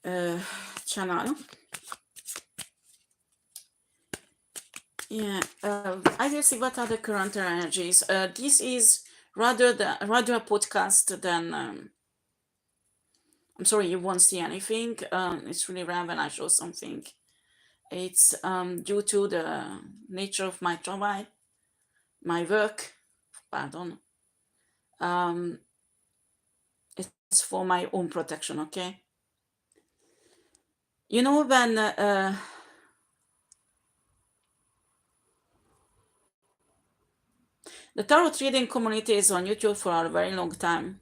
channel. Yeah, I will see what are the current energies. This is rather a podcast than. I'm sorry, you won't see anything. It's really rare when I show something. It's due to the nature of my job, my work. Pardon. It's for my own protection. Okay. You know when. The tarot reading community is on YouTube for a very long time.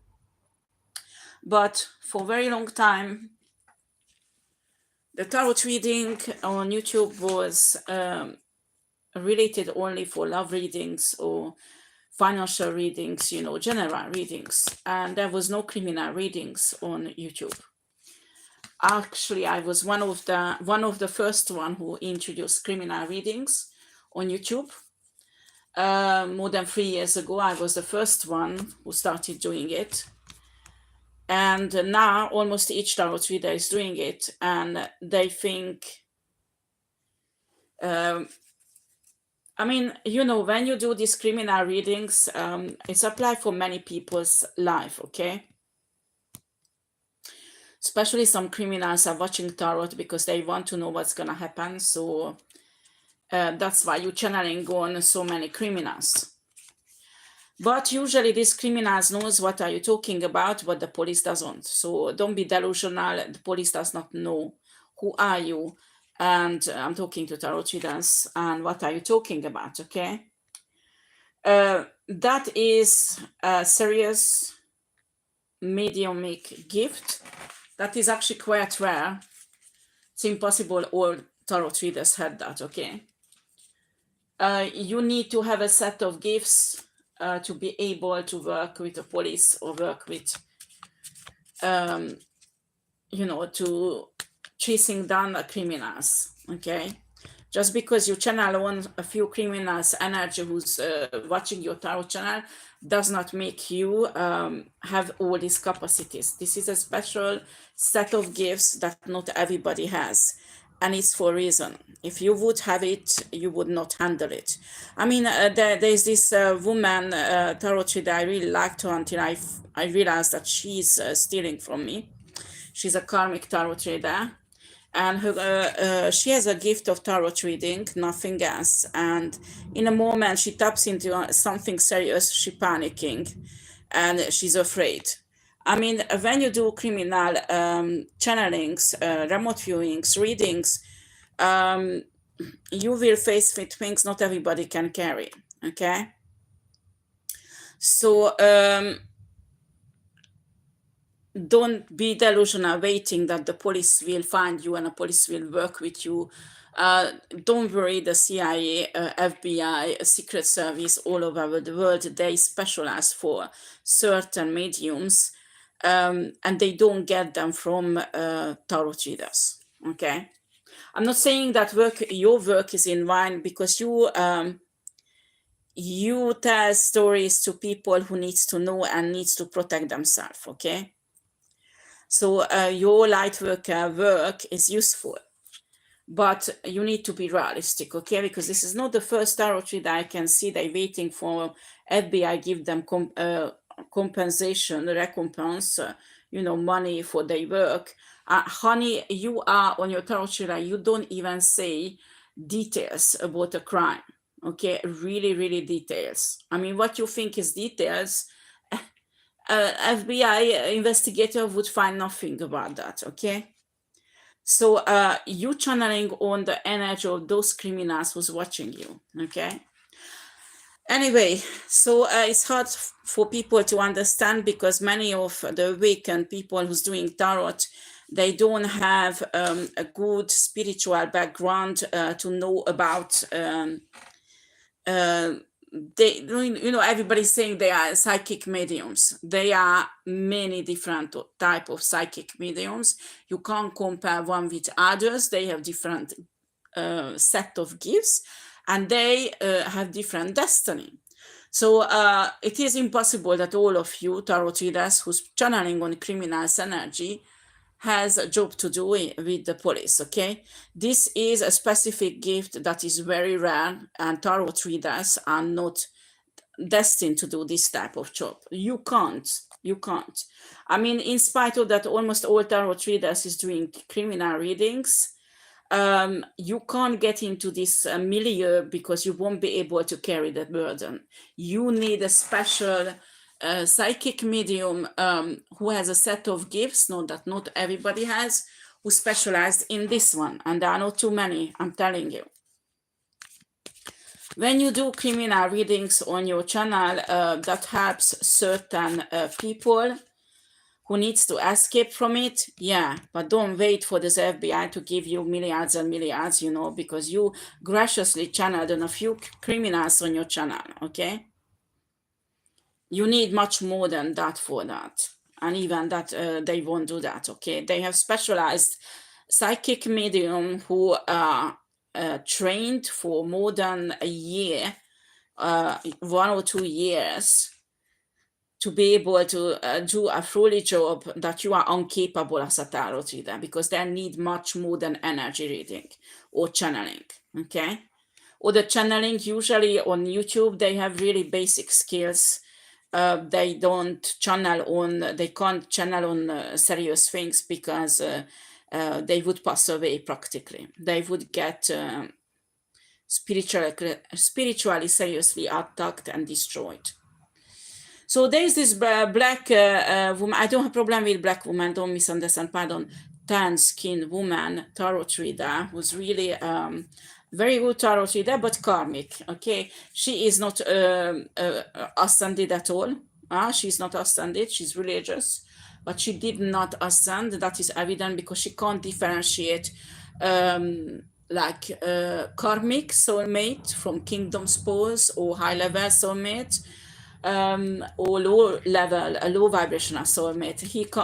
But for a very long time, the tarot reading on YouTube was related only for love readings or financial readings, general readings. And there was no criminal readings on YouTube. Actually, I was one of the first one who introduced criminal readings on YouTube. More than 3 years ago, I was the first one who started doing it. And now almost each tarot reader is doing it, and they think, I mean, when you do these criminal readings, it's applied for many people's life, okay? Especially some criminals are watching tarot because they want to know what's gonna happen, so that's why you're channeling on so many criminals. But usually these criminals knows what are you talking about, but the police doesn't. So don't be delusional. The police does not know who are you. And I'm talking to tarot readers. And what are you talking about? Okay. That is a serious mediumic gift. That is actually quite rare. It's impossible all tarot readers had that. Okay. You need to have a set of gifts to be able to work with the police or work with, to chasing down the criminals, okay? Just because you channel on a few criminals' energy who's watching your tarot channel does not make you have all these capacities. This is a special set of gifts that not everybody has. And it's for a reason. If you would have it, you would not handle it. I mean, there's this woman, tarot reader, I really liked her until I realized that she's stealing from me. She's a karmic tarot reader. And she has a gift of tarot reading, nothing else. And in a moment, she taps into something serious, she's panicking and she's afraid. I mean, when you do criminal channelings, remote viewings, readings, you will face with things not everybody can carry, okay? So don't be delusional waiting that the police will find you and the police will work with you. Don't worry, the CIA, FBI, Secret Service all over the world, they specialize for certain mediums, and they don't get them from tarot readers, okay? I'm not saying that your work is in vain, because you tell stories to people who needs to know and needs to protect themselves, okay? So your light worker work is useful, but you need to be realistic, okay? Because this is not the first tarot reader I can see they waiting for FBI give them compensation, recompense, money for their work. Honey, you are on your tarot reader, you don't even say details about a crime, okay? Really, really details. I mean, what you think is details, FBI investigator would find nothing about that, okay? So you channeling on the energy of those criminals who's watching you, okay? Anyway, so it's hard for people to understand, because many of the awakened people who's doing tarot, they don't have a good spiritual background to know about everybody's saying they are psychic mediums. They are many different type of psychic mediums. You can't compare one with others. They have different set of gifts, and they have different destiny. So it is impossible that all of you tarot readers who's channeling on criminal's energy has a job to do with the police, okay? This is a specific gift that is very rare, and tarot readers are not destined to do this type of job. You can't. I mean, in spite of that, almost all tarot readers is doing criminal readings. You can't get into this milieu because you won't be able to carry that burden. You need a special psychic medium who has a set of gifts, that not everybody has, who specialized in this one. And there are not too many, I'm telling you. When you do criminal readings on your channel, that helps certain people who needs to escape from it, yeah, but don't wait for this FBI to give you milliards and milliards, because you graciously channeled on a few criminals on your channel, okay? You need much more than that for that. And even that, they won't do that, okay? They have specialized psychic medium who are trained for more than a year, 1 or 2 years, to be able to do a fully job that you are incapable as a tarot reader, because they need much more than energy reading or channeling, okay? Or the channeling, usually on YouTube, they have really basic skills. They can't channel on serious things because they would pass away practically. They would get spiritually seriously attacked and destroyed. So there's this black woman. I don't have a problem with black woman, don't misunderstand, pardon. Tan-skinned woman, tarot reader, who's really very good tarot reader, but karmic, okay? She is not ascended at all. She's not ascended, she's religious, but she did not ascend. That is evident because she can't differentiate like karmic soulmate from kingdom spouse or high-level soulmate. Or low level, a low vibrational soulmate.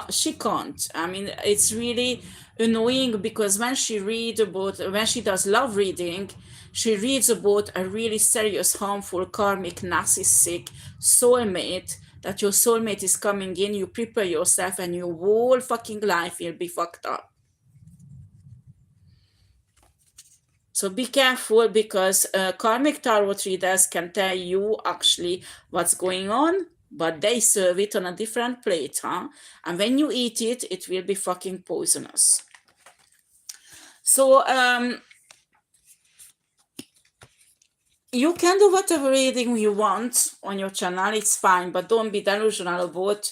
She can't. I mean, it's really annoying because when she does love reading, she reads about a really serious, harmful, karmic, narcissistic soulmate, that your soulmate is coming in, you prepare yourself, and your whole fucking life will be fucked up. So be careful, because karmic tarot readers can tell you actually what's going on, but they serve it on a different plate, and when you eat it, it will be fucking poisonous. So you can do whatever reading you want on your channel, it's fine, but don't be delusional about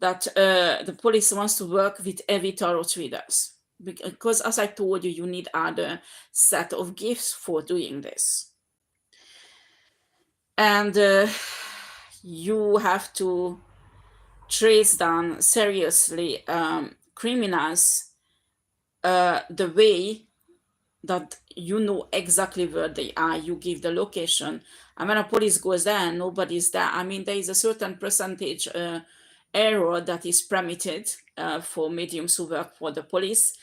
that the police wants to work with every tarot readers. Because as I told you, you need other set of gifts for doing this. And you have to trace down seriously criminals the way that you know exactly where they are. You give the location, and when a police goes there and nobody's there, I mean, there is a certain percentage error that is permitted for mediums who work for the police,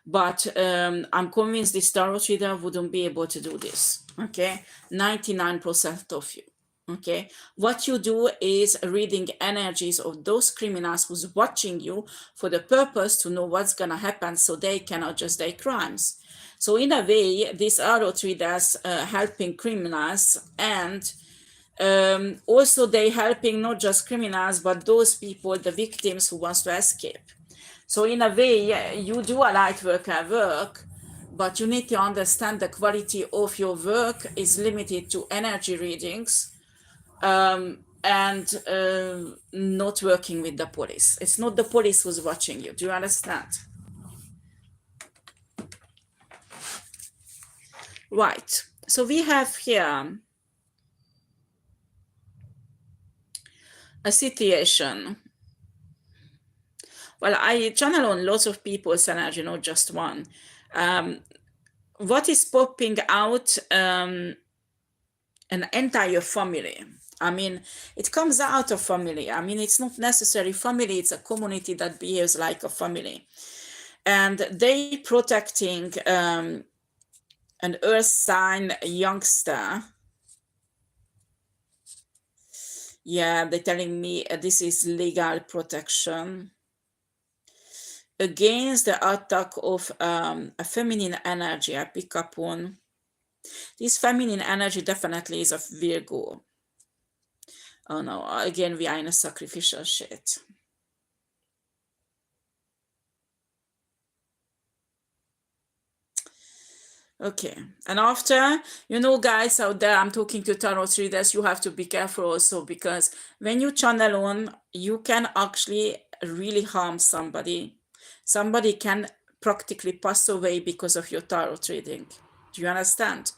but I'm convinced this tarot reader wouldn't be able to do this, okay? 99% of you, okay? What you do is reading energies of those criminals who's watching you for the purpose to know what's gonna happen so they can adjust their crimes. So in a way, these tarot readers helping criminals, and also they helping not just criminals, but those people, the victims who wants to escape. So in a way, you do a light work, but you need to understand the quality of your work is limited to energy readings and not working with the police. It's not the police who's watching you. Do you understand? Right. So we have here a situation. Well, I channel on lots of people's energy, not just one. What is popping out? An entire family. I mean, it comes out of family. I mean, it's not necessarily family, it's a community that behaves like a family. And they protecting an earth sign youngster. Yeah, they're telling me this is legal protection. against the attack of a feminine energy. I pick up on this feminine energy definitely is of Virgo. Oh no, again, we are in a sacrificial shit. Okay, and after, guys out there, I'm talking to tarot readers, you have to be careful also, because when you channel on, you can actually really harm somebody. Somebody can practically pass away because of your tarot reading. Do you understand?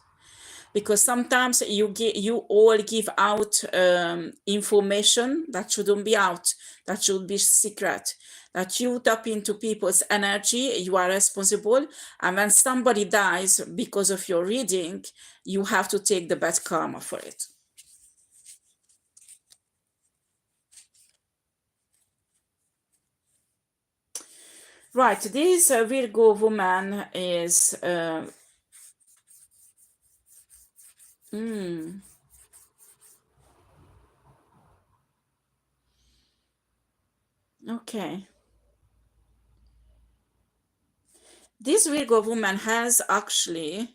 Because sometimes you all give out information that shouldn't be out, that should be secret, that you tap into people's energy, you are responsible, and when somebody dies because of your reading, you have to take the bad karma for it. Right, this Virgo woman is okay. This Virgo woman has actually,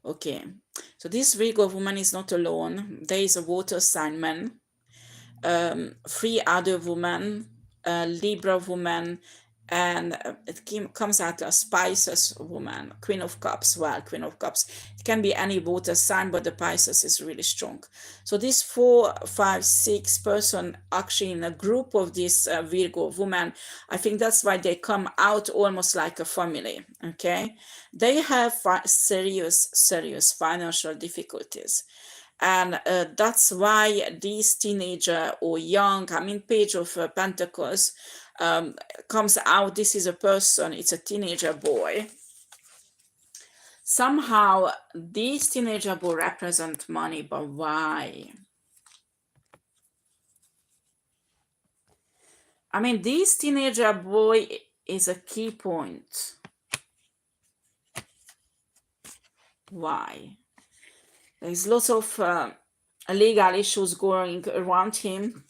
okay, so this Virgo woman is not alone. There is a water sign man, 3 other women, Libra woman, and it comes out as Pisces woman, Queen of Cups. Well, Queen of Cups, it can be any water sign, but the Pisces is really strong. So this 4, 5, 6 person actually in a group of this Virgo woman, I think that's why they come out almost like a family. Okay, they have serious financial difficulties. And that's why these teenager or young, Page of Pentacles comes out. This is a person, it's a teenager boy. Somehow this teenager boy represent money, but why? This teenager boy is a key point. Why? There's lots of legal issues going around him.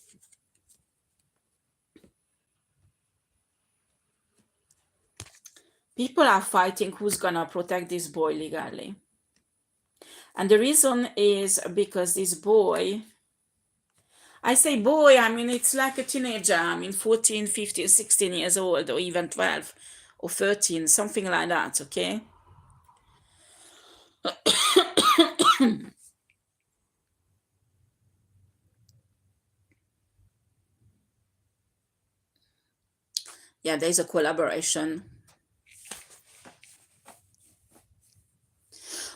People are fighting who's gonna protect this boy legally. And the reason is because this boy, I say boy, it's like a teenager, 14, 15, 16 years old, or even 12 or 13, something like that, okay? Yeah, there's a collaboration.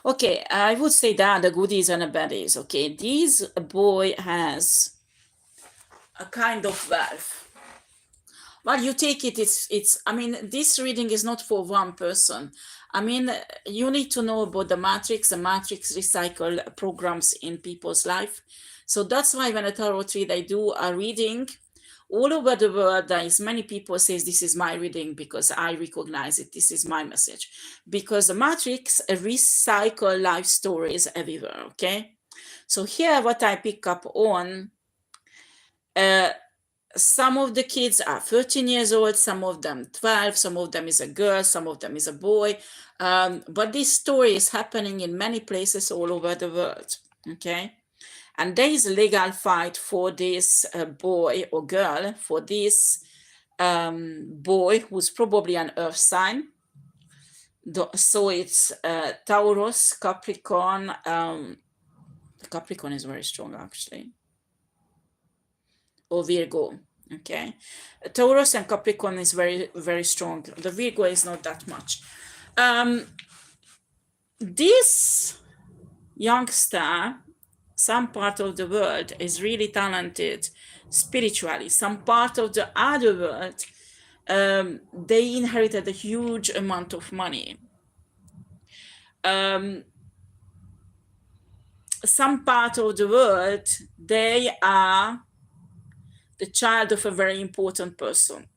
Okay, I would say that the goodies and the baddies, okay? This boy has a kind of wealth. Well, you take it, this reading is not for one person. You need to know about the matrix recycle programs in people's life. So that's why when a tarot reader, I do a reading, all over the world, there is many people says, this is my reading because I recognize it, this is my message. Because the matrix recycle life stories everywhere, okay? So here, what I pick up on, some of the kids are 13 years old, some of them 12, some of them is a girl, some of them is a boy. But this story is happening in many places all over the world, okay? And there is a legal fight for this boy or girl, for this boy who's probably an earth sign. So it's Taurus, Capricorn. Capricorn is very strong, actually. Or Virgo, okay? Taurus and Capricorn is very, very strong. The Virgo is not that much. This youngster, some part of the world is really talented spiritually. Some part of the other world, they inherited a huge amount of money. Some part of the world, they are the child of a very important person.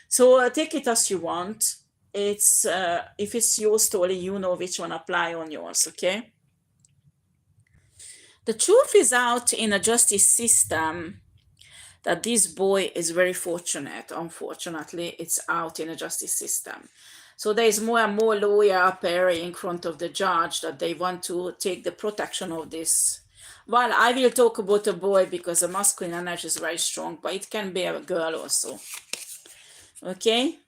So take it as you want. It's if it's your story, you know which one apply on yours, okay? The truth is out in a justice system. that this boy is very fortunate. Unfortunately, it's out in the justice system. So there is more and more lawyer appearing in front of the judge that they want to take the protection of this. Well, I will talk about a boy because the masculine energy is very strong, but it can be a girl also. Okay?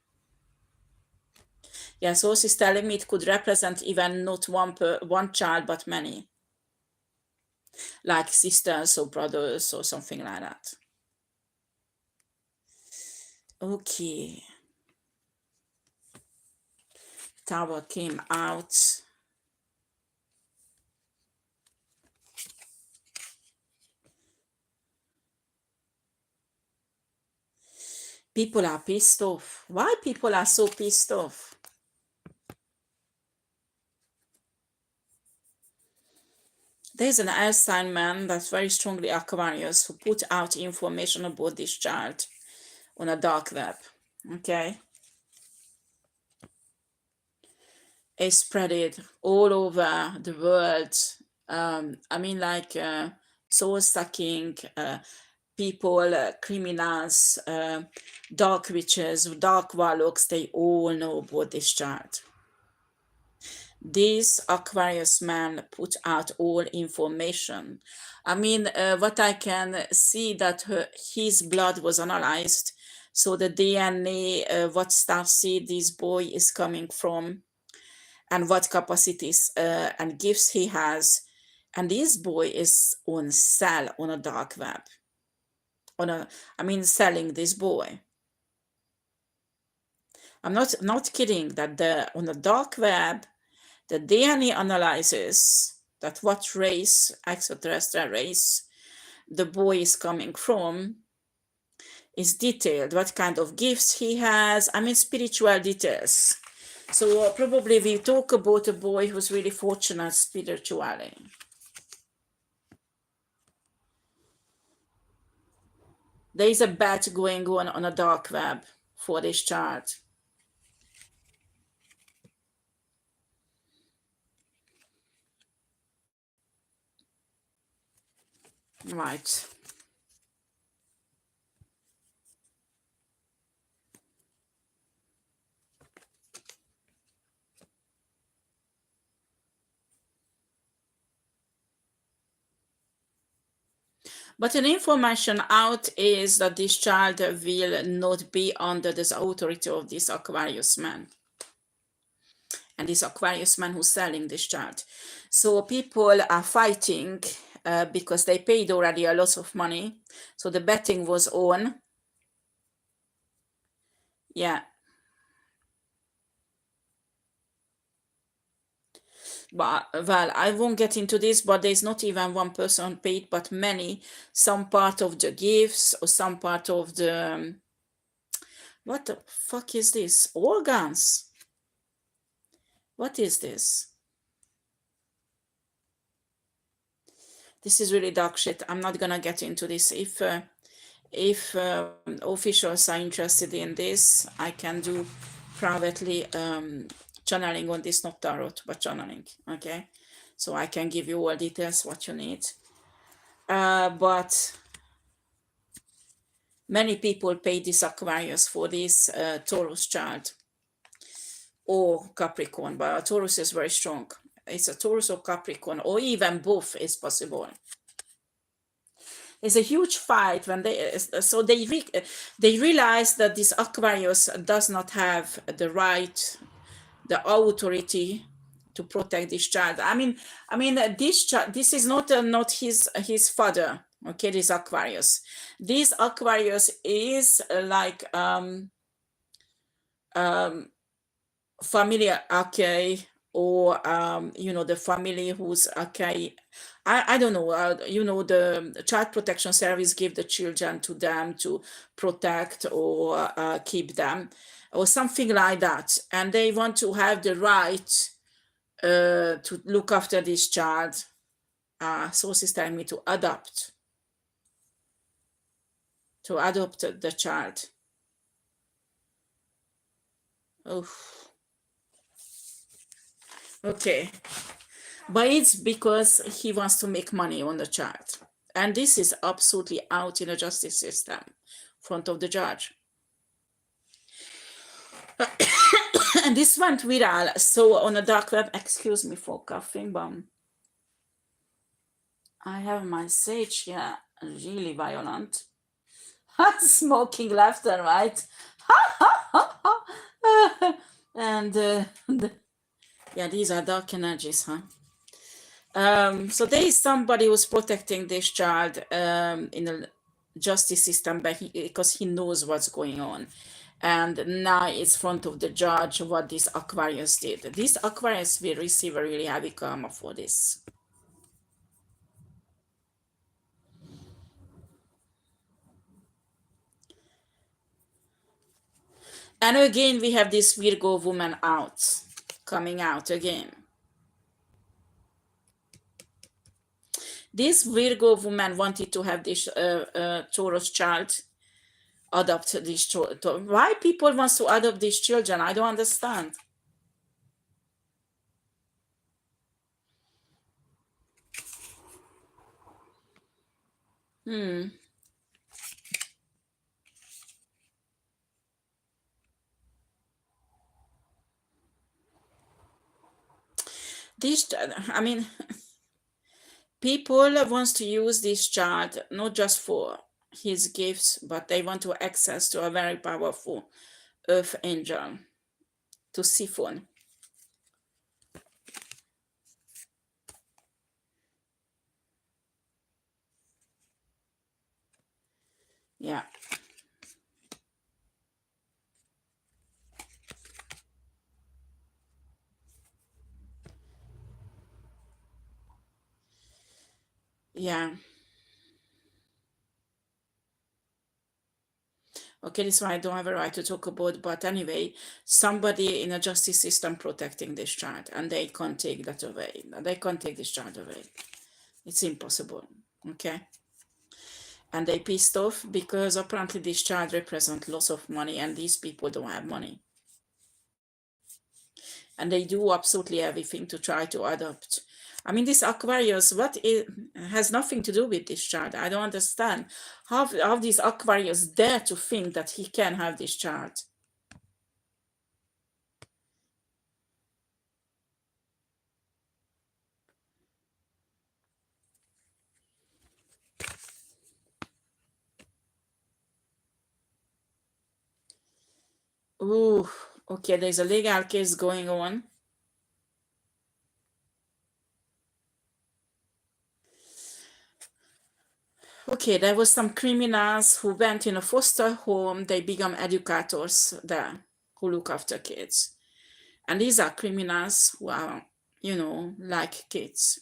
Yeah, source is telling me it could represent even not one child, but many. Like sisters or brothers or something like that. Okay. Tower came out. People are pissed off. Why people are so pissed off? There's an Einstein man that's very strongly Aquarius who put out information about this child on a dark web. Okay? It spread it all over the world. I mean, like soul sucking, people, criminals, dark witches, dark warlocks, they all know about this child. This Aquarius man put out all information. I mean, what I can see that his blood was analyzed, so the DNA, what star seed this boy is coming from, and what capacities and gifts he has. And this boy is on sale on a dark web. Selling this boy. I'm not kidding that on the dark web, the DNA analyzes that what race, extraterrestrial race, the boy is coming from, is detailed, what kind of gifts he has, spiritual details. So probably we talk about a boy who's really fortunate spiritually. There is a bet going on a dark web for this chart. Right. But an information out is that this child will not be under the authority of this Aquarius man. And this Aquarius man who's selling this child. So people are fighting because they paid already a lot of money. So the betting was on. Yeah. But, well, I won't get into this, but there's not even one person paid, but many. Some part of the gifts or some part of the... what the fuck is this? Organs? What is this? This is really dark shit. I'm not gonna get into this. If officials are interested in this, I can do privately channeling on this, not tarot, but channeling. Okay, so I can give you all details what you need. But many people pay this Aquarius for this Taurus child or Capricorn, but Taurus is very strong. It's a Taurus or Capricorn, or even both is possible. There's a huge fight when they realize that this Aquarius does not have the right, the authority to protect this child. This is not his father. Okay, this Aquarius. This Aquarius is like family okay, or the family who's okay. I don't know, the child protection service give the children to them to protect or keep them or something like that, and they want to have the right to look after this child. Sources telling me to adopt the child. Oh, okay. But it's because he wants to make money on the child. And this is absolutely out in the justice system, in front of the judge. And this went viral. So on the dark web, excuse me for coughing, but I have my sage here, really violent. Smoking left and right. And yeah, these are dark energies, huh? So there is somebody who's protecting this child in the justice system because he knows what's going on. And now it's front of the judge what this Aquarius did. This Aquarius will receive a really heavy karma for this. And again, we have this Virgo woman coming out again. This Virgo woman wanted to have this Taurus child, adopt this. Why people want to adopt these children? I don't understand. This, I mean, people wants to use this child not just for his gifts, but they want to access to a very powerful earth angel to siphon. Yeah. Yeah. Okay, this one I don't have a right to talk about, but anyway, somebody in a justice system protecting this child, and they can't take that away. They can't take this child away. It's impossible. Okay. And they pissed off because apparently this child represents lots of money, and these people don't have money. And they do absolutely everything to try to adopt. I mean, this Aquarius, has nothing to do with this child. I don't understand how this Aquarius dare to think that he can have this child. Ooh, okay, there's a legal case going on. Okay, there was some criminals who went in a foster home. They become educators there who look after kids. And these are criminals who are, like kids.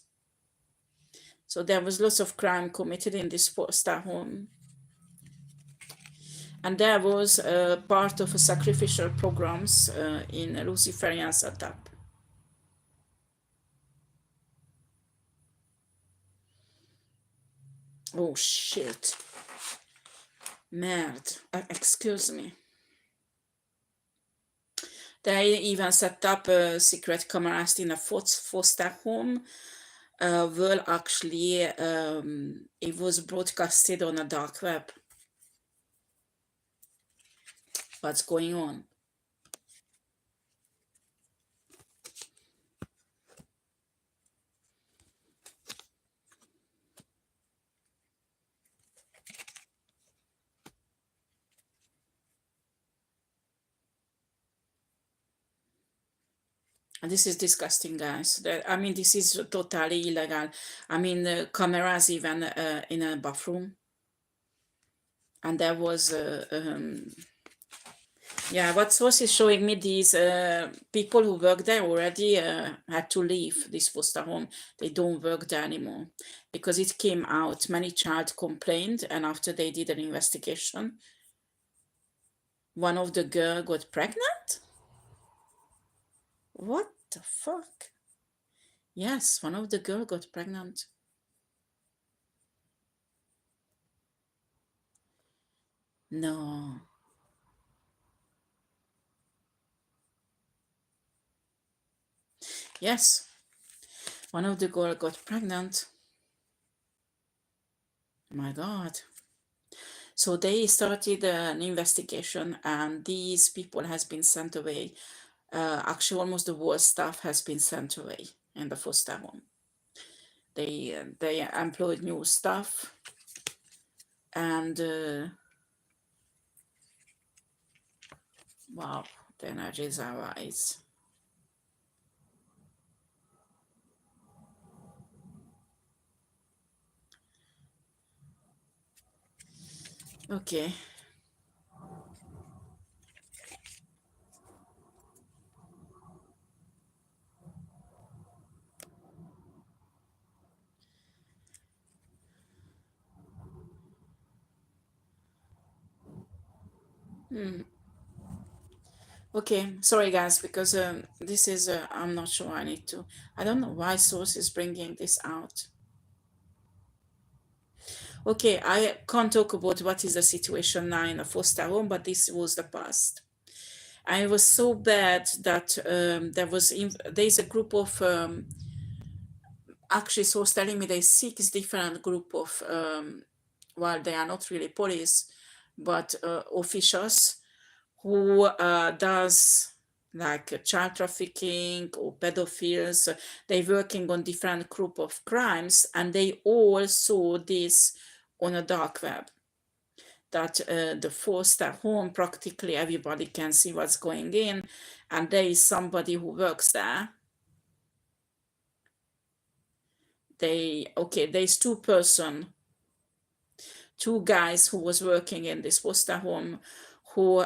So there was lots of crime committed in this foster home. And there was part of a sacrificial programs in Luciferian setup. Oh shit. Merde. Excuse me. They even set up secret cameras in a foster home. Well, actually, it was broadcasted on a dark web. What's going on? And this is disgusting, guys. I mean, this is totally illegal. I mean, cameras even in a bathroom. And there was, yeah, what source is showing me these people who work there already had to leave this foster home. They don't work there anymore because it came out. Many child complained, and after they did an investigation, one of the girl got pregnant. What the fuck? Yes, one of the girl got pregnant. No. Yes, one of the girl got pregnant. My God. So they started an investigation, and these people has been sent away. Actually, almost the whole staff has been sent away in the foster home. They employed new staff, and wow, the energies are rise. Okay. Okay, sorry guys, because this is, I'm not sure I need to, I don't know why Source is bringing this out. Okay, I can't talk about what is the situation now in a foster home, but this was the past. And it was so bad that there's a group of, actually Source telling me there's 6 different group of, well, they are not really police, but officials who does like child trafficking or pedophiles. They're working on different group of crimes, and they all saw this on a dark web. That the foster home, practically everybody can see what's going in, and there is somebody who works there. There's 2 guys who was working in this foster home who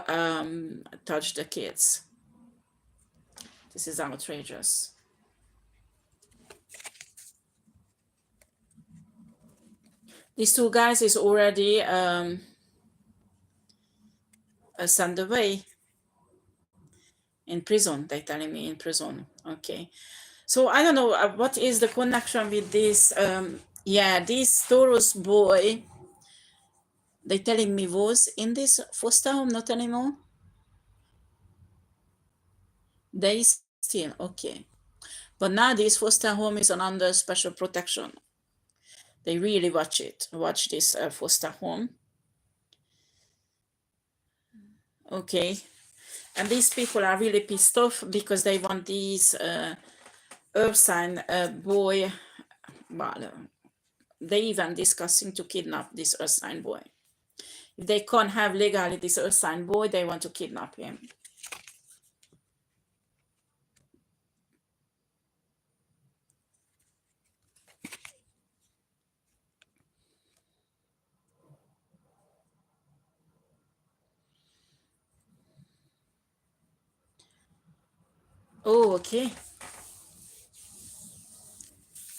touched the kids. This is outrageous. These 2 guys is already sent away in prison. They're telling me in prison. Okay. So I don't know what is the connection with this. Yeah, this Taurus boy, they telling me was in this foster home, not anymore. They still, okay. But now this foster home is under special protection. They really watch this foster home. Okay. And these people are really pissed off because they want these earth sign boy. Well, they even discussing to kidnap this earth sign boy. If they can't have legally this earth sign boy, they want to kidnap him. Oh, okay.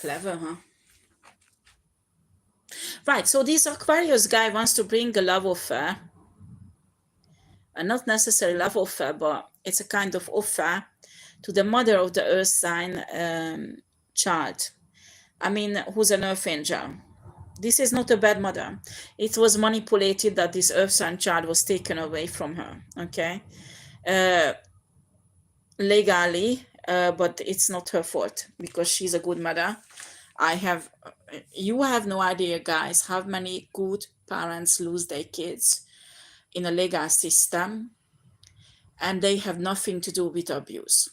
Clever, huh? Right, so this Aquarius guy wants to bring a love affair. And not necessarily love offer, but it's a kind of offer to the mother of the earth sign child. I mean, who's an earth angel. This is not a bad mother. It was manipulated that this earth sign child was taken away from her, okay? Legally, but it's not her fault because she's a good mother. You have no idea, guys, how many good parents lose their kids in a legal system, and they have nothing to do with abuse.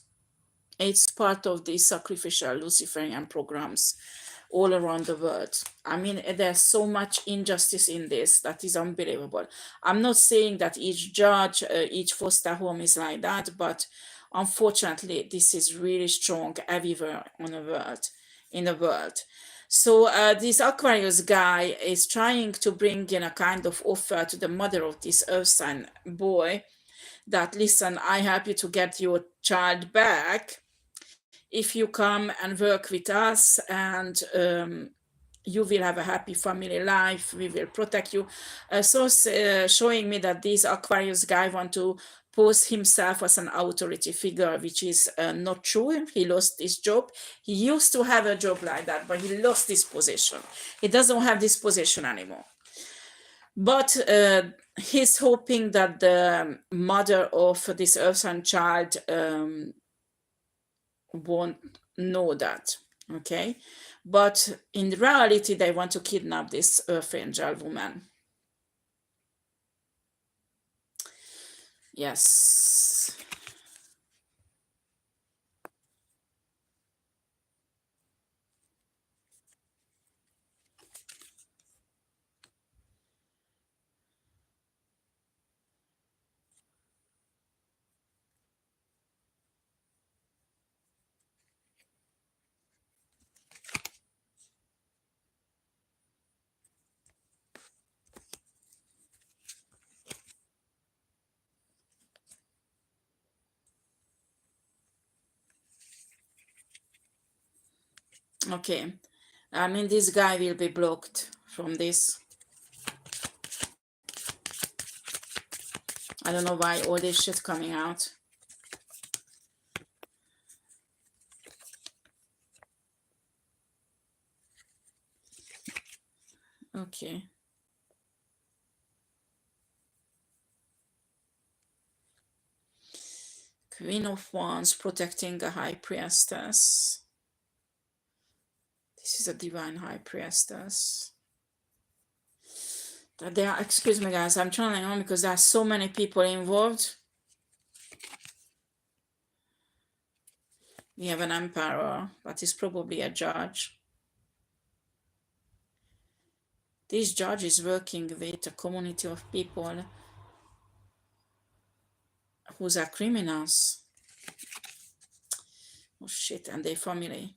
It's part of the sacrificial Luciferian programs all around the world. I mean, there's so much injustice in this that is unbelievable. I'm not saying that each judge, each foster home is like that, but unfortunately, this is really strong everywhere in the world. So this Aquarius guy is trying to bring in a kind of offer to the mother of this earth sign boy that, listen, I help you to get your child back if you come and work with us, and you will have a happy family life, we will protect you. Showing me that this Aquarius guy want to pose himself as an authority figure, which is not true. He lost his job. He used to have a job like that, but he lost this position. He doesn't have this position anymore. But he's hoping that the mother of this earth sign child won't know that, okay? But in reality, they want to kidnap this Earth Angel woman. Yes. Okay. I mean, this guy will be blocked from this. I don't know why all this shit coming out. Okay. Queen of Wands protecting a High Priestess. This is a Divine High Priestess. There are, excuse me guys, I'm trying on because there are so many people involved. We have an Emperor, but he's probably a judge. This judge is working with a community of people who are criminals. Oh shit, and their family.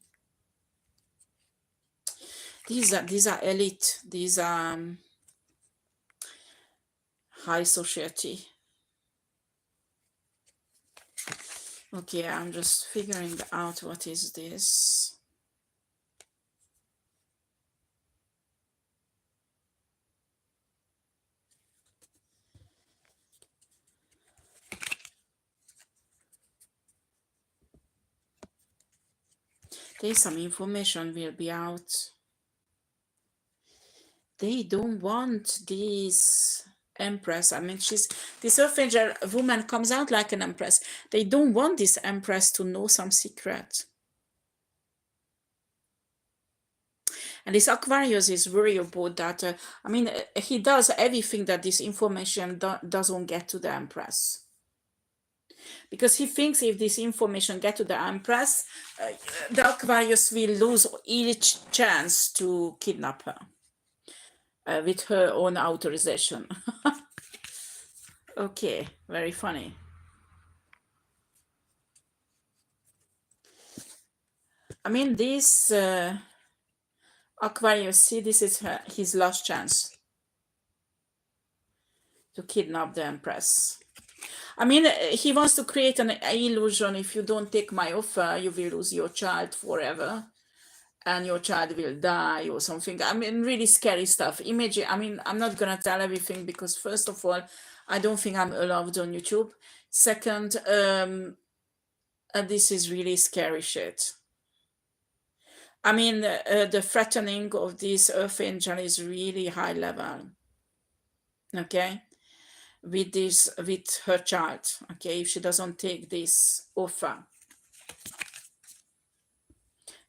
These are elite. These are high society. Okay, I'm just figuring out what is this. There's some information will be out. They don't want this empress. I mean, this Earth Angel woman comes out like an empress. They don't want this empress to know some secret. And this Aquarius is worried about that. I mean, he does everything that this information doesn't get to the empress. Because he thinks if this information get to the empress, the Aquarius will lose each chance to kidnap her with her own authorization. Okay, very funny. I mean, this Aquarius, see, this is his last chance to kidnap the empress. I mean, he wants to create an illusion. If you don't take my offer, you will lose your child forever. And your child will die or something. I mean, really scary stuff. Imagine, I mean, I'm not going to tell everything because first of all, I don't think I'm allowed on YouTube. Second, this is really scary shit. I mean, the threatening of this Earth Angel is really high level. Okay? With her child. Okay? If she doesn't take this offer.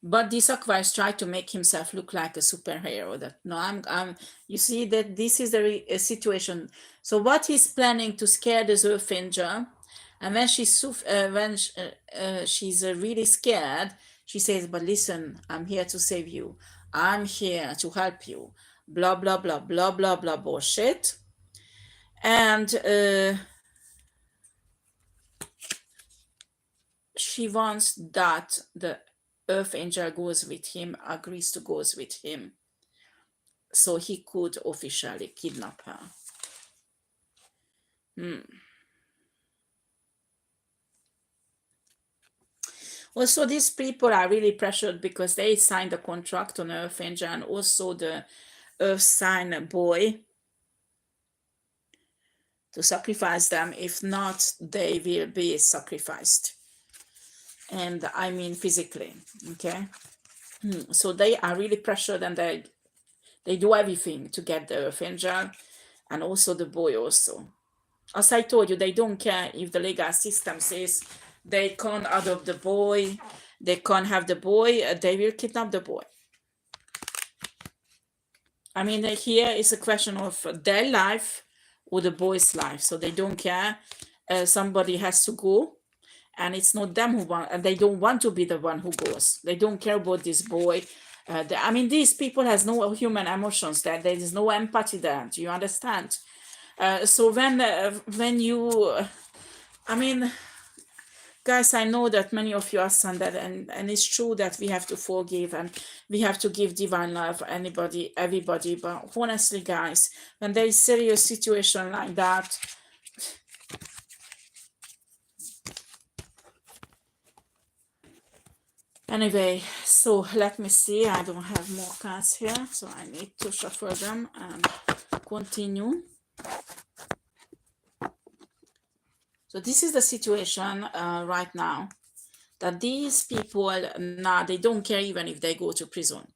But this Aquarius tried to make himself look like a superhero. That no, I'm. You see that this is a situation. So what he's planning to scare the Earth Angel, and when she's really scared, she says, "But listen, I'm here to save you. I'm here to help you." Blah blah blah blah blah blah bullshit. And she wants that the Earth Angel goes with him, agrees to goes with him, so he could officially kidnap her. Also, these people are really pressured because they signed a contract on Earth Angel, and also the Earth sign boy to sacrifice them. If not, they will be sacrificed. And I mean physically, okay? So they are really pressured, and they do everything to get the Earth Angel, and also the boy also. As I told you, they don't care if the legal system says they can't adopt the boy, they can't have the boy, they will kidnap the boy. I mean, here is a question of their life or the boy's life. So they don't care. Somebody has to go, and it's not them who want, and they don't want to be the one who goes. They don't care about this boy. I mean, these people has no human emotions. There is no empathy there. Do you understand? So when you, I mean, guys, I know that many of you are that, and it's true that we have to forgive and we have to give divine love anybody, everybody. But honestly, guys, when there is serious situation like that, anyway, so let me see. I don't have more cards here, so I need to shuffle them and continue. So this is the situation right now, that these people now, they don't care even if they go to prison.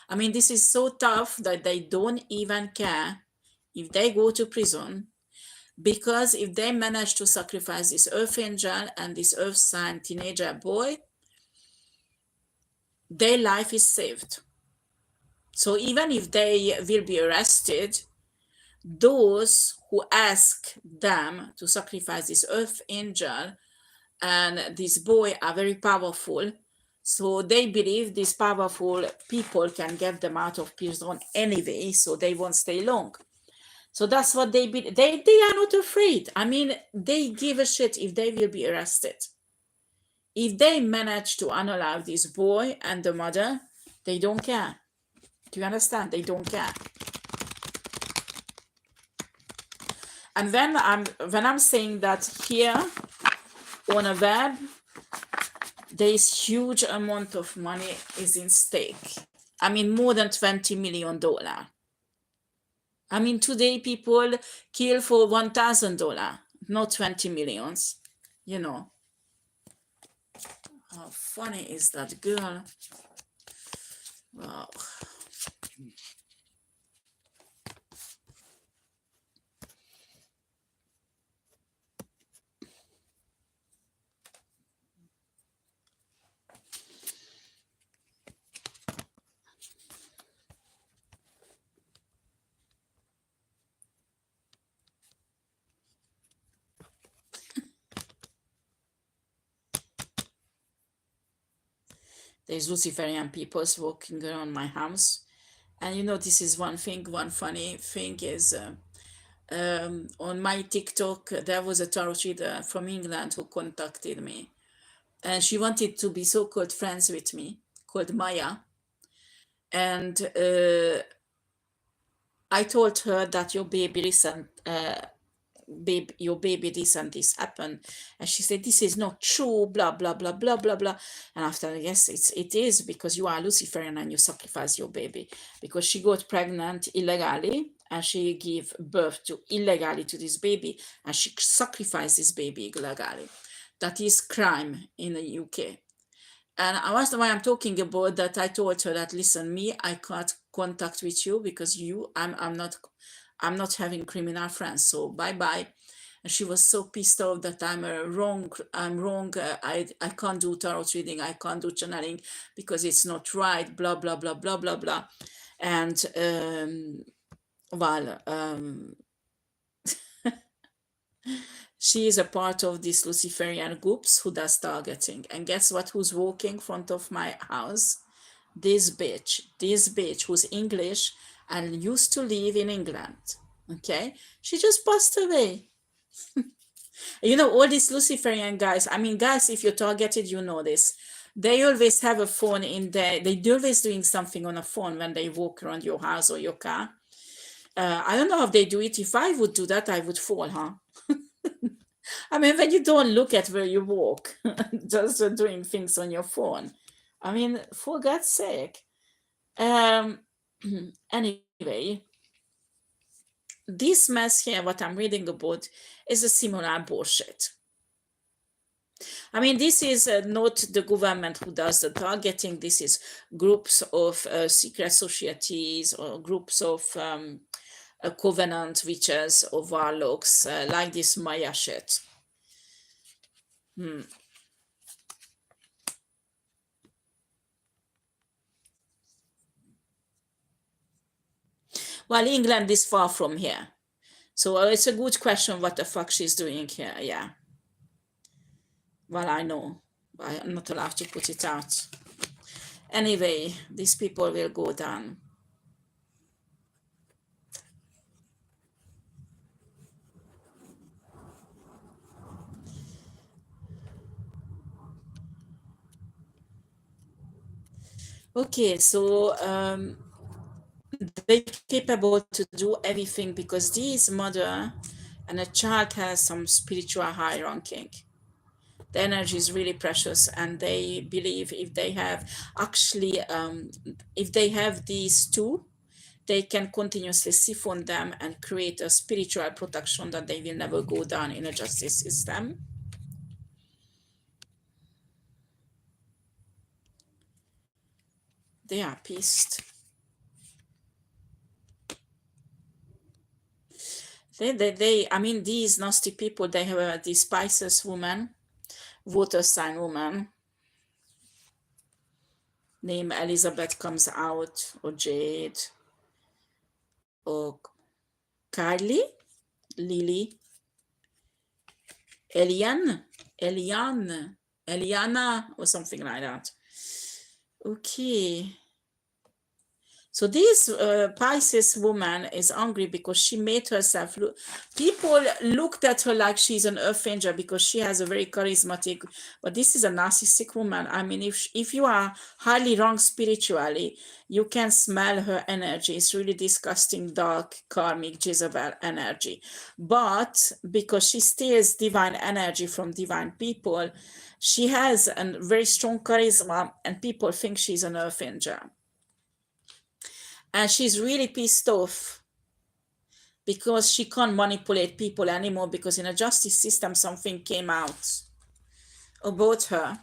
I mean, this is so tough that they don't even care if they go to prison, because if they manage to sacrifice this earth angel and this earth sign teenager boy, their life is saved. So even if they will be arrested, those who ask them to sacrifice this earth angel and this boy are very powerful. So they believe these powerful people can get them out of prison anyway, so they won't stay long. So that's what they be. They are not afraid. I mean, they give a shit if they will be arrested. If they manage to unalive this boy and the mother, they don't care. Do you understand? They don't care. And when I'm saying that here on a web, there is huge amount of money is in stake. I mean, more than $20 million. I mean, today people kill for $1,000, not 20 millions, you know. How funny is that girl? Wow. There's Luciferian people walking around my house. And you know, this is one thing, one funny thing is on my TikTok, there was a tarot reader from England who contacted me. And she wanted to be so-called friends with me, called Maya. And I told her that your baby this and this happened, and she said this is not true, blah blah blah blah blah blah. And after, yes, it is, because you are Luciferian and you sacrifice your baby, because she got pregnant illegally and she gave birth to illegally to this baby, and she sacrificed this baby illegally. That is crime in the UK. And that's why I'm talking about that. I told her that, listen, me, I can't contact with you because I'm not having criminal friends. So bye bye. And she was so pissed off that I'm wrong. I can't do tarot reading. I can't do channeling because it's not right. Blah blah blah blah blah blah. And she is a part of this Luciferian groups who does targeting. And guess what? Who's walking in front of my house? This bitch who's English and used to live in England. Okay, she just passed away. You know, all these Luciferian guys, I mean, guys, if you're targeted, you know this. They always have a phone in there. They're always doing something on a phone when they walk around your house or your car. I don't know how they do it. If I would do that, I would fall, huh? I mean, when you don't look at where you walk, just doing things on your phone. I mean, for God's sake. Anyway, this mess here, what I'm reading about, is a similar bullshit. I mean, this is not the government who does the targeting. This is groups of secret societies or groups of covenant witches or warlocks, like this Maya shit. Well, England is far from here. So it's a good question what the fuck she's doing here, yeah. Well, I know. I'm not allowed to put it out. Anyway, these people will go down. Okay, so they're capable to do everything because this mother and a child has some spiritual high ranking. The energy is really precious, and they believe if they have actually, if they have these two, they can continuously siphon them and create a spiritual protection that they will never go down in a justice system. They are pissed. I mean, these nasty people, they have this Pisces woman, water sign woman, name Elizabeth comes out, or Jade, or Kylie, Lily, Eliana, or something like that. Okay. So this Pisces woman is angry because she made herself look. People looked at her like she's an earth angel because she has a very charismatic. But this is a narcissistic woman. I mean, if you are highly ranked spiritually, you can smell her energy. It's really disgusting, dark, karmic Jezebel energy. But because she steals divine energy from divine people, she has a very strong charisma, and people think she's an earth angel. And she's really pissed off because she can't manipulate people anymore, because in a justice system something came out about her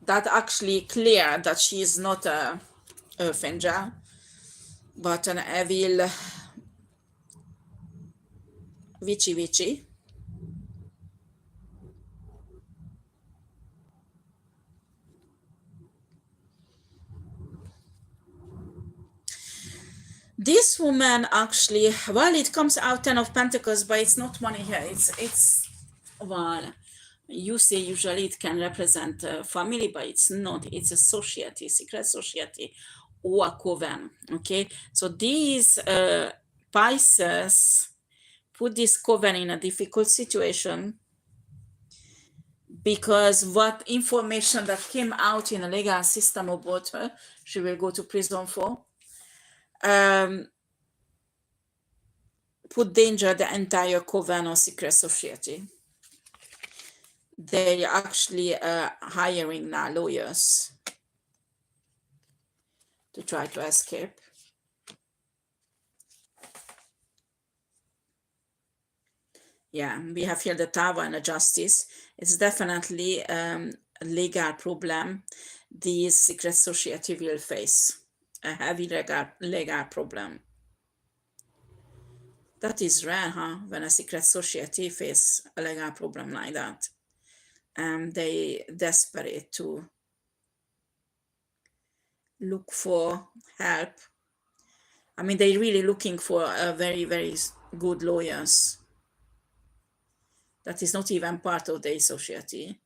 that actually clear that she is not a earth angel but an evil witchy. This woman actually, well, it comes out 10 of Pentacles, but it's not money here. It's well, you say usually it can represent a family, but it's not. It's a society, secret society, or a coven. Okay, so these Pisces put this coven in a difficult situation because what information that came out in a legal system about her, she will go to prison for. Put danger the entire coven or secret society. They actually hiring now lawyers to try to escape. Yeah, we have here the Tower and the Justice. It's definitely a legal problem. The secret society will face a heavy legal problem. That is rare, huh? When a secret society face a legal problem like that. And they desperate to look for help. I mean, they're really looking for a very, very good lawyers. That is not even part of the society.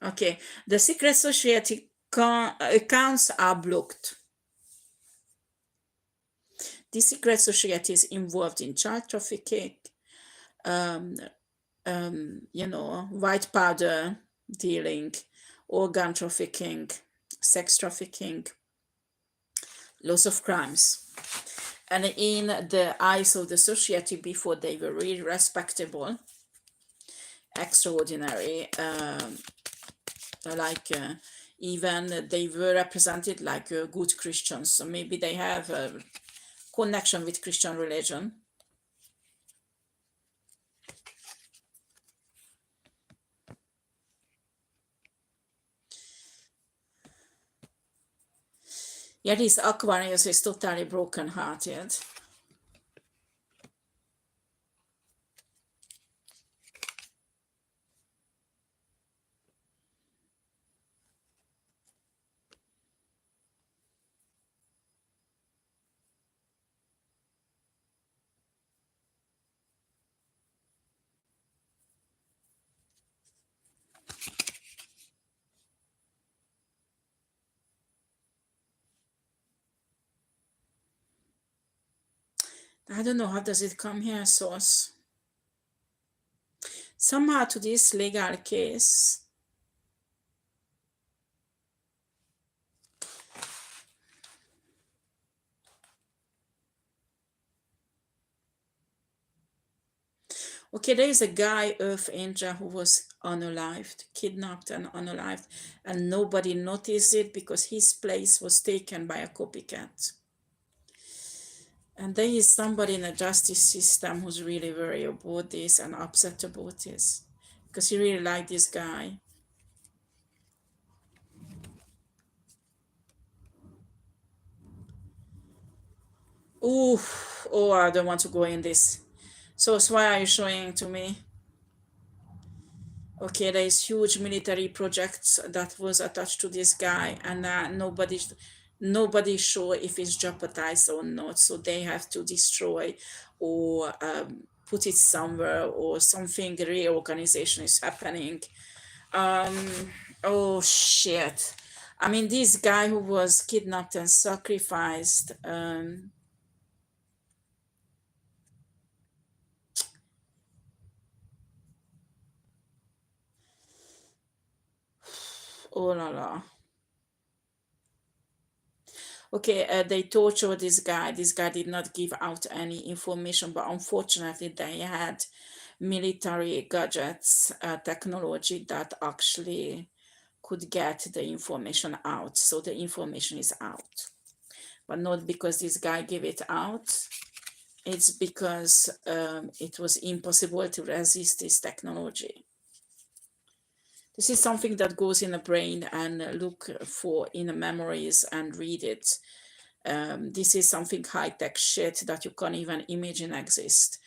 Okay, the secret society accounts are blocked. The secret society is involved in child trafficking, white powder dealing, organ trafficking, sex trafficking, lots of crimes. And in the eyes of the society, before they were really respectable, extraordinary, even they were represented like good Christians. So maybe they have a connection with Christian religion. Yeah, this Aquarius is totally broken-hearted. I don't know, how does it come here, source? Somehow to this legal case. Okay, there is a guy, Earth Angel, who was unalived, kidnapped and unalived, and nobody noticed it because his place was taken by a copycat. And there is somebody in the justice system who's really worried about this and upset about this because he really liked this guy. Ooh, oh, I don't want to go in this. So why are you showing to me? Okay, there is huge military projects that was attached to this guy, and nobody sure if it's jeopardized or not. So they have to destroy or put it somewhere, or something reorganization is happening. Oh shit! I mean, this guy who was kidnapped and sacrificed. Oh la la. Okay, they tortured this guy. This guy did not give out any information, but unfortunately, they had military gadgets, technology that actually could get the information out. So the information is out, but not because this guy gave it out. It's because it was impossible to resist this technology. This is something that goes in the brain and look for in the memories and read it. This is something high-tech shit that you can't even imagine exist.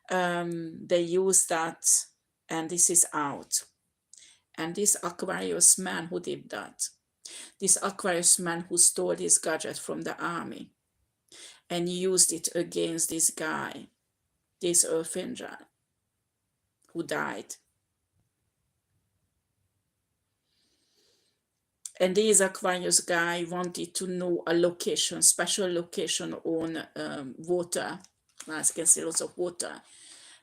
They use that, and this is out. And this Aquarius man who did that, this Aquarius man who stole this gadget from the army and used it against this guy, this Earth Angel, who died. And this Aquarius guy wanted to know a location, special location on water, as you can see, lots of water,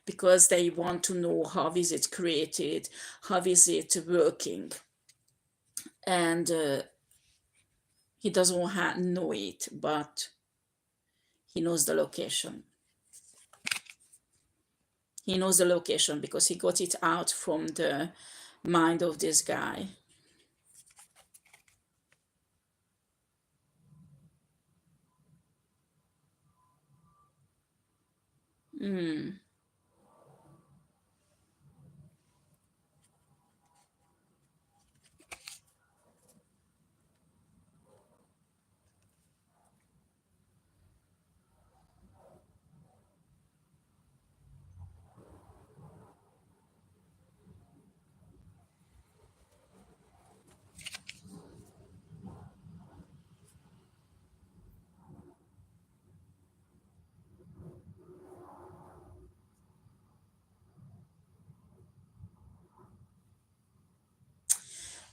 because they want to know how is it created, how is it working. And he doesn't know it, but he knows the location. He knows the location because he got it out from the mind of this guy.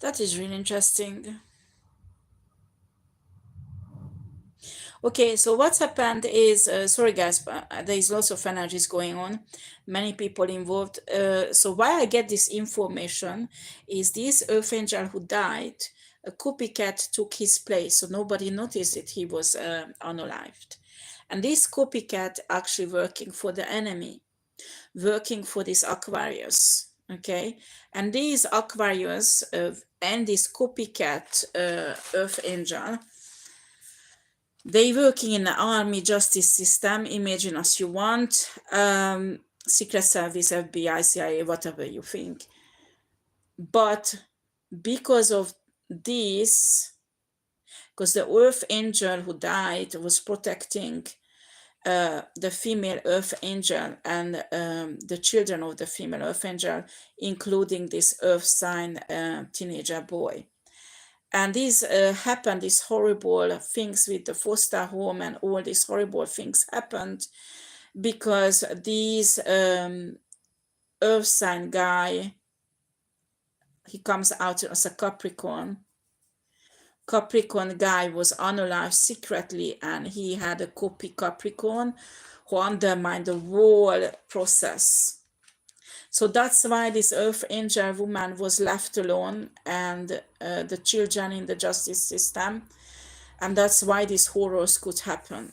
That is really interesting. Okay, so what's happened is, sorry guys, but there is lots of energies going on, many people involved. So why I get this information is this Earth Angel who died, a copycat took his place, so nobody noticed that he was unalived. And this copycat actually working for the enemy, working for this Aquarius, okay? And these Aquarius and this copycat Earth Angel, they working in the army justice system, imagine as you want, Secret Service, FBI, CIA, whatever you think. But because of this, because the Earth Angel who died was protecting the female Earth Angel and the children of the female Earth Angel, including this Earth sign teenager boy. And these happened, these horrible things with the foster home and all these horrible things happened because these Earth sign guy, he comes out as a Capricorn, Capricorn guy was unalive secretly, and he had a copy Capricorn who undermined the whole process. So that's why this Earth Angel woman was left alone, and the children in the justice system, and that's why these horrors could happen.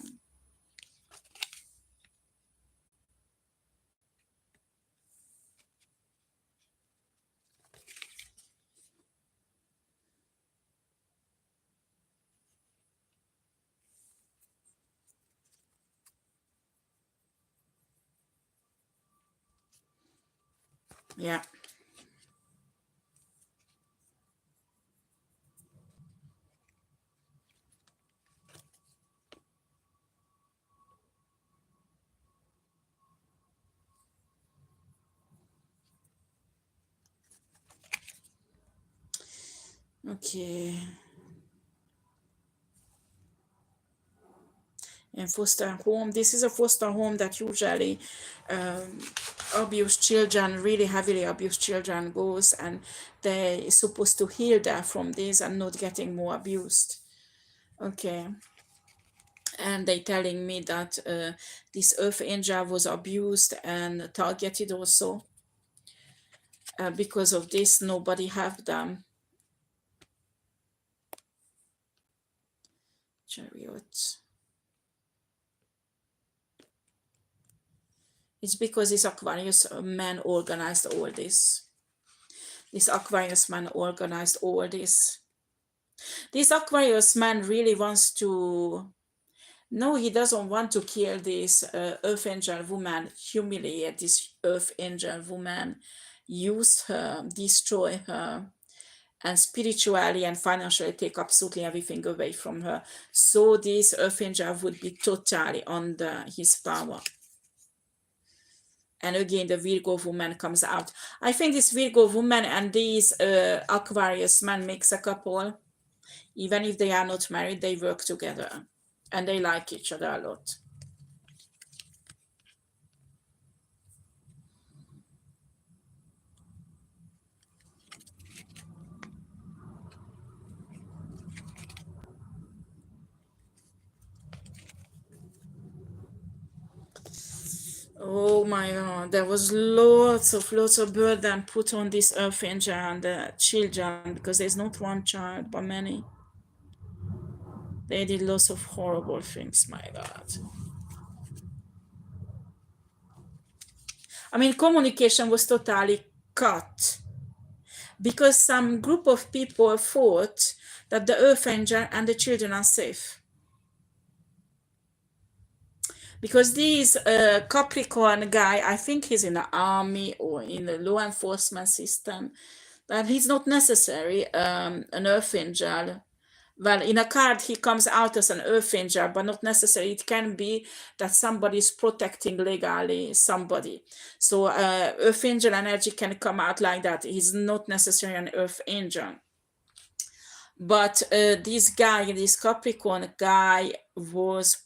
Yeah. Okay. And foster home. This is a foster home that usually abused children, really heavily abused children goes, and they're supposed to heal them from this and not getting more abused. Okay. And they telling me that this Earth Angel was abused and targeted also. Because of this, nobody have them. Chariot. It's because this Aquarius man organized all this. This Aquarius man organized all this. This Aquarius man really wants to... No, he doesn't want to kill this Earth Angel woman, humiliate this Earth Angel woman, use her, destroy her, and spiritually and financially take absolutely everything away from her. So this Earth Angel would be totally under his power. And again, the Virgo woman comes out. I think this Virgo woman and this Aquarius man makes a couple. Even if they are not married, they work together. And they like each other a lot. Oh my God, there was lots of burden put on this Earth Angel and the children, because there's not one child, but many. They did lots of horrible things, my God. I mean, communication was totally cut because some group of people thought that the Earth Angel and the children are safe. Because this Capricorn guy, I think he's in the army or in the law enforcement system, that he's not necessary an Earth Angel. Well, in a card, he comes out as an Earth Angel, but not necessarily. It can be that somebody is protecting legally somebody. So Earth Angel energy can come out like that. He's not necessarily an Earth Angel. But this guy, this Capricorn guy, was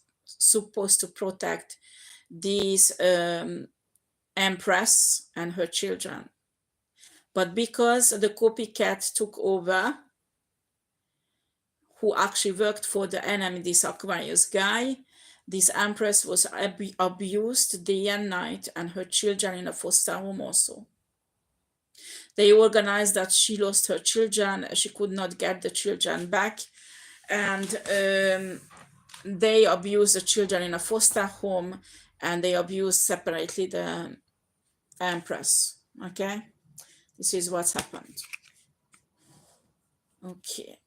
supposed to protect this Empress and her children. But because the copycat took over, who actually worked for the enemy, this Aquarius guy, this Empress was abused day and night, and her children in a foster home also. They organized that she lost her children, she could not get the children back, and they abused the children in a foster home, and they abused separately the Empress. Okay, this is what's happened. Okay.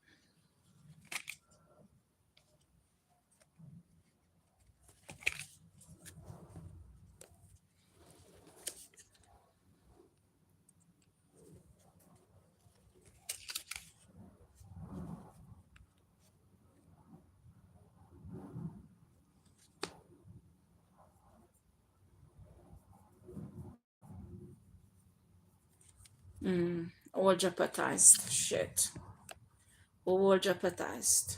All jeopardized. Shit. All jeopardized.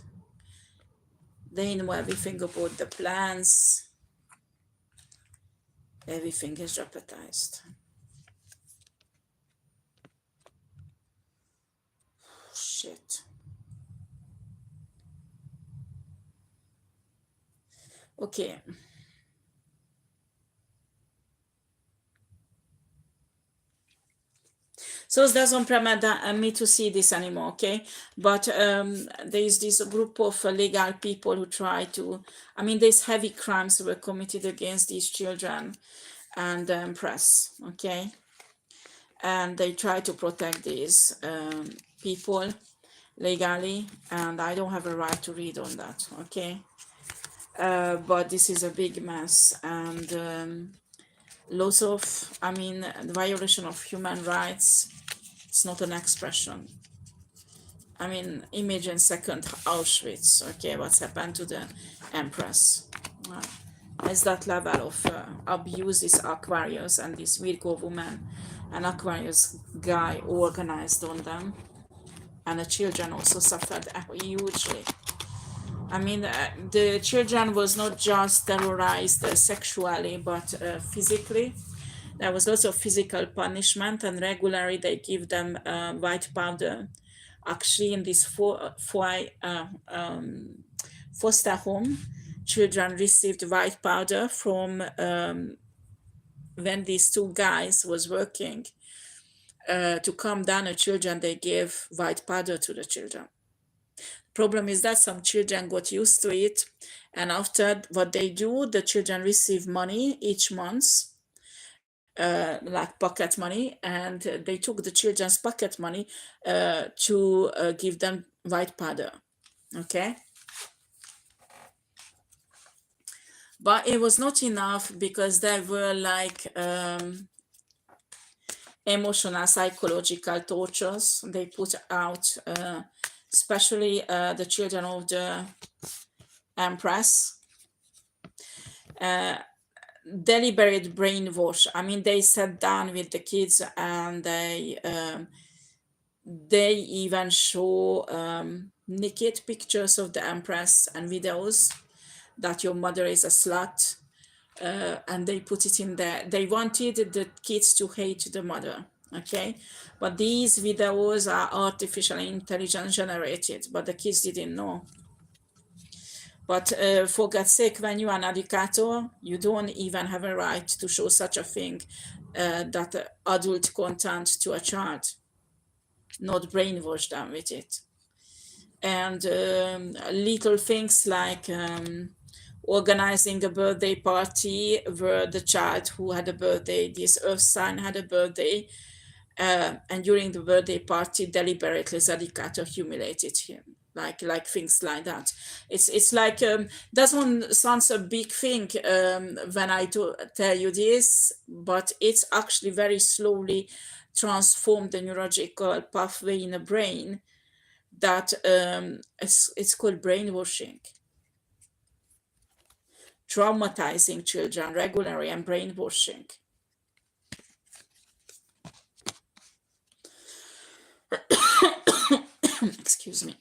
They know everything about the plans. Everything is jeopardized. Shit. Okay. So it doesn't permit me to see this anymore, okay? But there is this group of legal people who try to, I mean, these heavy crimes were committed against these children and the press, okay? And they try to protect these people legally, and I don't have a right to read on that, okay? But this is a big mess, and lots of, I mean, the violation of human rights. It's not an expression. I mean, imagine second Auschwitz, okay, what's happened to the Empress. Uh, It's that level of abuse this Aquarius and this Virgo woman and Aquarius guy organized on them. And the children also suffered hugely. I mean, the children was not just terrorized sexually, but physically. There was lots of physical punishment, and regularly they give them white powder. Actually, in this foster home, children received white powder from when these two guys was working to calm down the children. They gave white powder to the children. Problem is that some children got used to it, and after what they do, the children receive money each month, like pocket money, and they took the children's pocket money to give them white powder. Okay, but it was not enough because there were like emotional, psychological tortures they put out, especially the children of the Empress. Deliberate brainwash. I mean, they sat down with the kids and they even show naked pictures of the Empress and videos that your mother is a slut, and they put it in there. They wanted the kids to hate the mother, okay? But these videos are artificially intelligence generated, but the kids didn't know. But for God's sake, when you are an educator, you don't even have a right to show such a thing, that adult content to a child, not brainwash them with it. And little things like organizing a birthday party where the child who had a birthday, this earth sign had a birthday, and during the birthday party, deliberately the educator humiliated him, like things like that. It's like that one sounds a big thing when I tell you this, but it's actually very slowly transformed the neurological pathway in the brain that it's called brainwashing, traumatizing children regularly and brainwashing. Excuse me.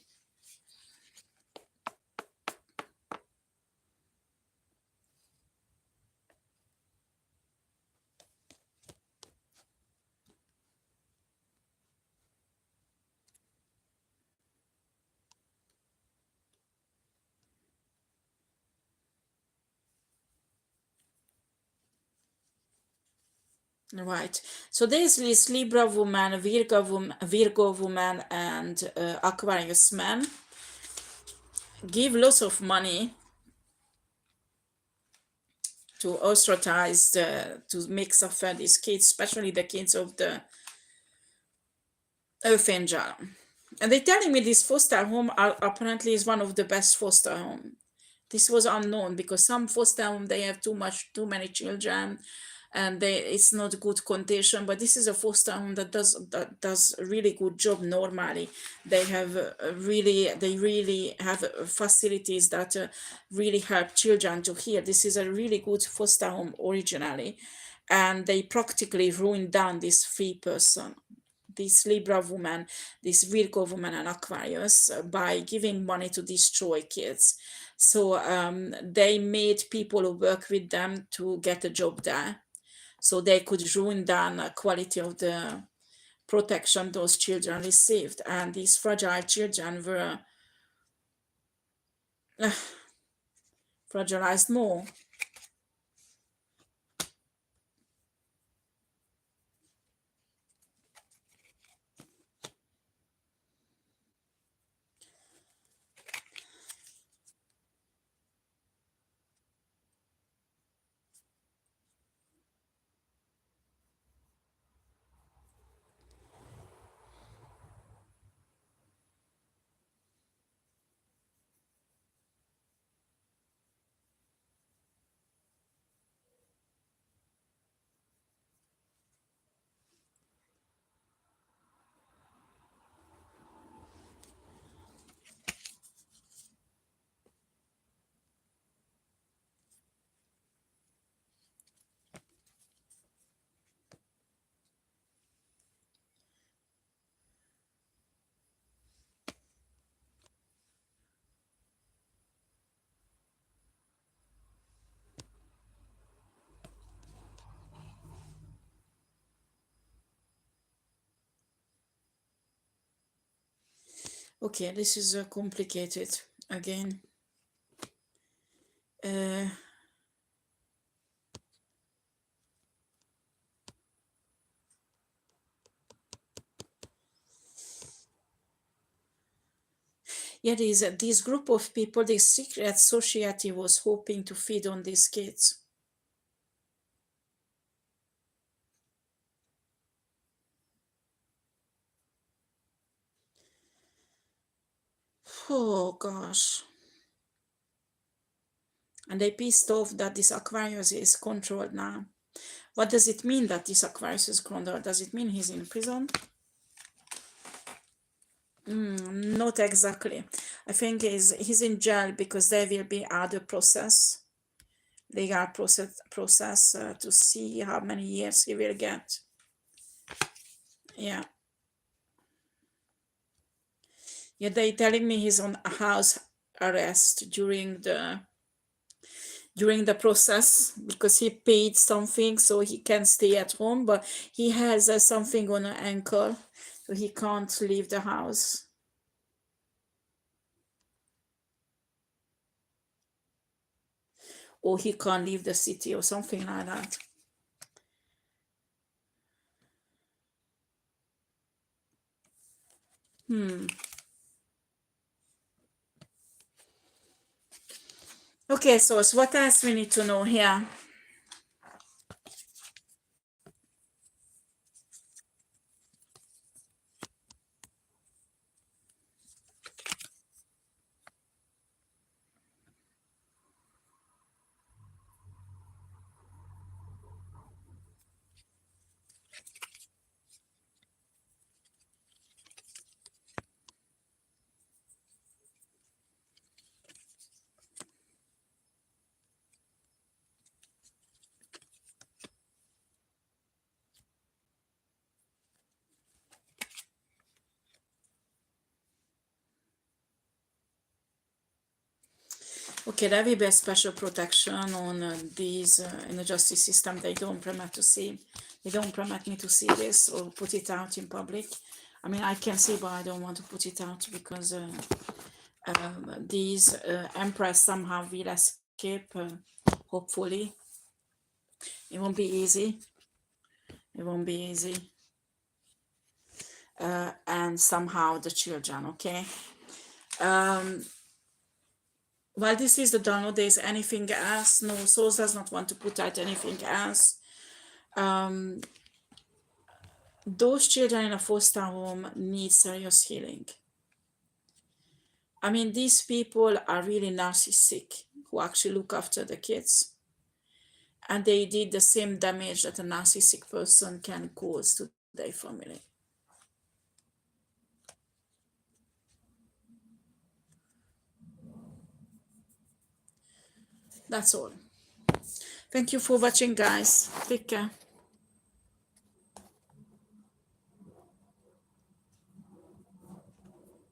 Right. So there's this Libra woman, Virgo woman, and Aquarius man give lots of money to ostracize to make suffer these kids, especially the kids of the Earth Angel. And they're telling me this foster home apparently is one of the best foster home. This was unknown because some foster home they have too many children, and it's not good condition. But this is a foster home that does a really good job normally. They have they really have facilities that really help children to hear. This is a really good foster home originally, and they practically ruined down this 3 person, this Libra woman, this Virgo woman, and Aquarius, by giving money to destroy kids. So they made people who work with them to get a job there, so they could ruin down the quality of the protection those children received. And these fragile children were fragilized more. Okay, this is complicated again. Yeah, this group of people, this secret society was hoping to feed on these kids. Oh gosh. And they pissed off that this Aquarius is controlled now. What does it mean that this Aquarius is controlled? Does it mean he's in prison? Not exactly. I think he's in jail because there will be other legal process to see how many years he will get. Yeah. Yeah, they telling me he's on house arrest during the process because he paid something so he can stay at home, but he has something on an ankle, so he can't leave the house. Or he can't leave the city or something like that. Okay, so what else we need to know here? Okay, there will be a special protection on these in the justice system. They don't permit me to see this or put it out in public. I mean, I can see, but I don't want to put it out because these empress somehow will escape. Hopefully, it won't be easy. It won't be easy. And somehow the children. Okay. While this is the download, there's anything else? No, Source does not want to put out anything else. Those children in a foster home need serious healing. I mean, these people are really narcissistic who actually look after the kids. And they did the same damage that a narcissistic person can cause to their family. That's all. Thank you for watching, guys. Take care.